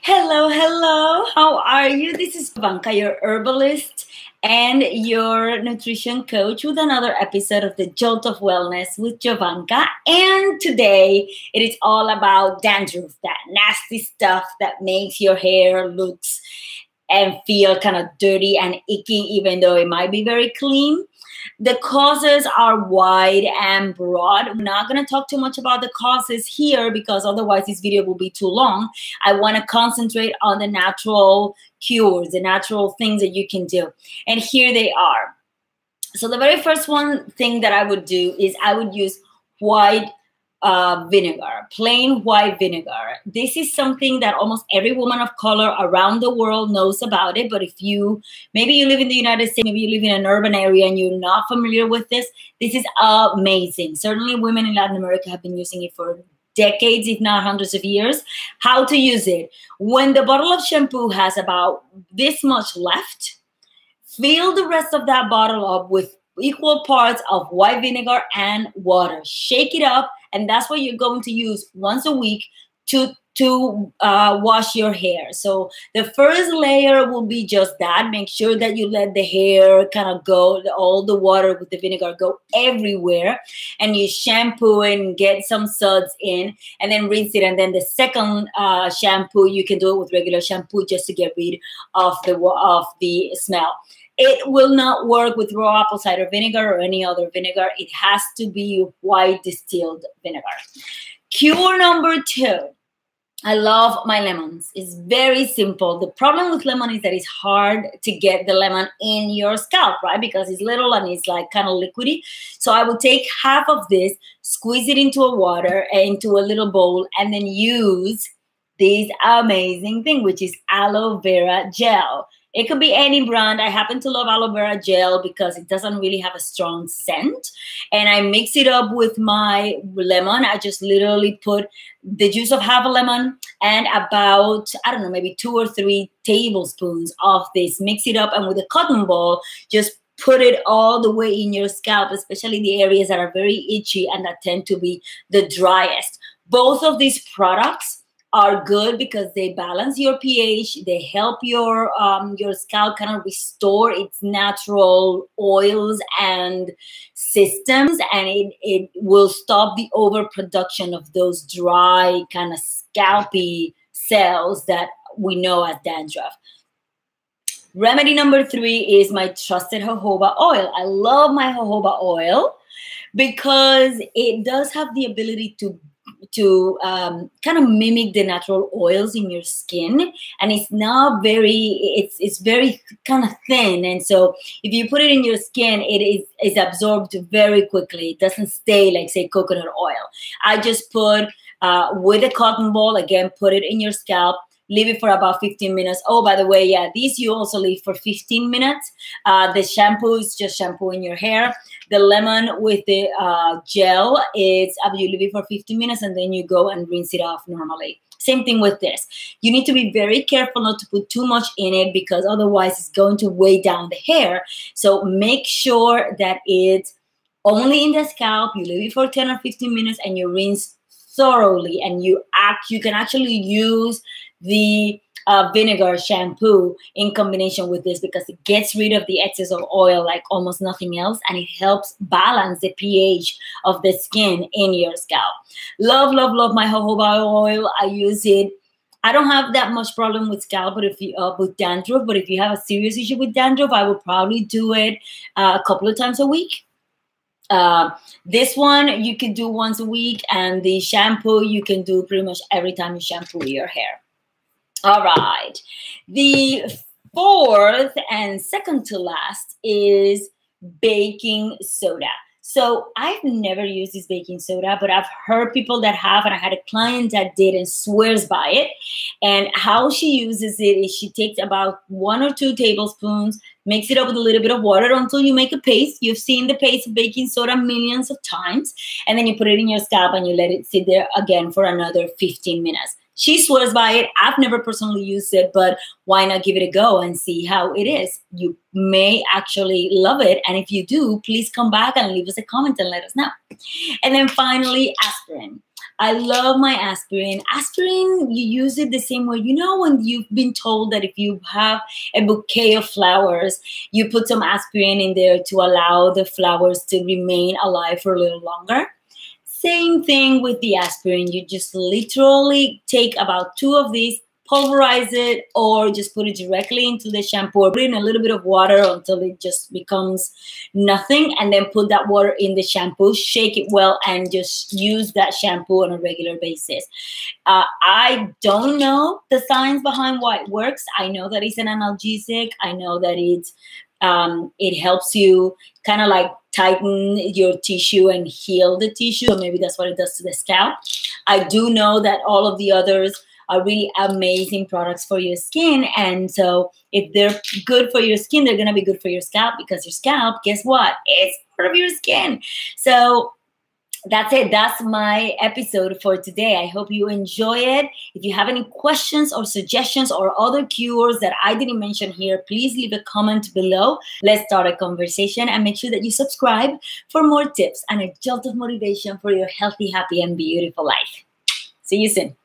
Hello, hello. How are you? This is Jovanka, your herbalist and your nutrition coach, with another episode of the Jolt of Wellness with Jovanka. And today it is all about dandruff, that nasty stuff that makes your hair looks and feel kind of dirty and icky, even though it might be very clean. The causes are wide and broad. I'm not going to talk too much about the causes here because otherwise this video will be too long. I want to concentrate on the natural cures, the natural things that you can do. And here they are. So the very first thing that I would do is I would use white vinegar, plain white vinegar. This is something that almost every woman of color around the world knows about it. But if maybe you live in the United States, maybe you live in an urban area and you're not familiar with this is amazing. Certainly women in Latin America have been using it for decades, if not hundreds of years. How to use it? When the bottle of shampoo has about this much left, fill the rest of that bottle up with equal parts of white vinegar and water. Shake it up, and that's what you're going to use once a week to wash your hair. So the first layer will be just that. Make sure that you let the hair kind of go, all the water with the vinegar go everywhere, and you shampoo and get some suds in, and then rinse it. And then the second shampoo, you can do it with regular shampoo just to get rid of the smell. It will not work with raw apple cider vinegar or any other vinegar. It has to be white distilled vinegar. Cure number 2. I love my lemons. It's very simple. The problem with lemon is that it's hard to get the lemon in your scalp, right? Because it's little and it's like kind of liquidy. So I would take half of this, squeeze it into a little bowl, and then use this amazing thing, which is aloe vera gel. It could be any brand. I happen to love aloe vera gel because it doesn't really have a strong scent. And I mix it up with my lemon. I just literally put the juice of half a lemon and about, I don't know, maybe 2 or 3 tablespoons of this. Mix it up, and with a cotton ball, just put it all the way in your scalp, especially the areas that are very itchy and that tend to be the driest. Both of these products are good because they balance your pH. They help your scalp kind of restore its natural oils and systems, and it will stop the overproduction of those dry kind of scalpy cells that we know as dandruff. Remedy number 3 is my trusted jojoba oil. I love my jojoba oil because it does have the ability to kind of mimic the natural oils in your skin, and it's not it's very kind of thin, and so if you put it in your skin, is absorbed very quickly. It doesn't stay like, say, coconut oil. I just put with a cotton ball, again, put it in your scalp, leave it for about 15 minutes. Oh, by the way, yeah, these you also leave for 15 minutes. The shampoo is just shampoo in your hair. The lemon with the gel is you leave it for 15 minutes, and then you go and rinse it off normally. Same thing with this. You need to be very careful not to put too much in it because otherwise it's going to weigh down the hair. So make sure that it's only in the scalp. You leave it for 10 or 15 minutes and you rinse thoroughly, and you can actually use the vinegar shampoo in combination with this because it gets rid of the excess of oil like almost nothing else, and it helps balance the pH of the skin in your scalp. Love, love, love my jojoba oil. I use it. I don't have that much problem with scalp, but with dandruff, but if you have a serious issue with dandruff, I would probably do it a couple of times a week. This one you can do once a week, and the shampoo you can do pretty much every time you shampoo your hair. All right. The 4th and second to last is baking soda. So I've never used this baking soda, but I've heard people that have, and I had a client that did and swears by it. And how she uses it is she takes about 1 or 2 tablespoons, mix it up with a little bit of water until you make a paste. You've seen the paste of baking soda millions of times. And then you put it in your scalp and you let it sit there again for another 15 minutes. She swears by it. I've never personally used it, but why not give it a go and see how it is? You may actually love it. And if you do, please come back and leave us a comment and let us know. And then finally, aspirin. I love my aspirin. Aspirin, you use it the same way. You know, when you've been told that if you have a bouquet of flowers, you put some aspirin in there to allow the flowers to remain alive for a little longer. Same thing with the aspirin. You just literally take about 2 of these, pulverize it, or just put it directly into the shampoo, or put it in a little bit of water until it just becomes nothing, and then put that water in the shampoo, shake it well, and just use that shampoo on a regular basis. I don't know the science behind why it works. I know that it's an analgesic. I know that it helps you kind of like tighten your tissue and heal the tissue. So maybe that's what it does to the scalp. I do know that all of the others are really amazing products for your skin. And so if they're good for your skin, they're going to be good for your scalp, because your scalp, guess what? It's part of your skin. So that's it. That's my episode for today. I hope you enjoy it. If you have any questions or suggestions or other cures that I didn't mention here, please leave a comment below. Let's start a conversation, and make sure that you subscribe for more tips and a jolt of motivation for your healthy, happy, and beautiful life. See you soon.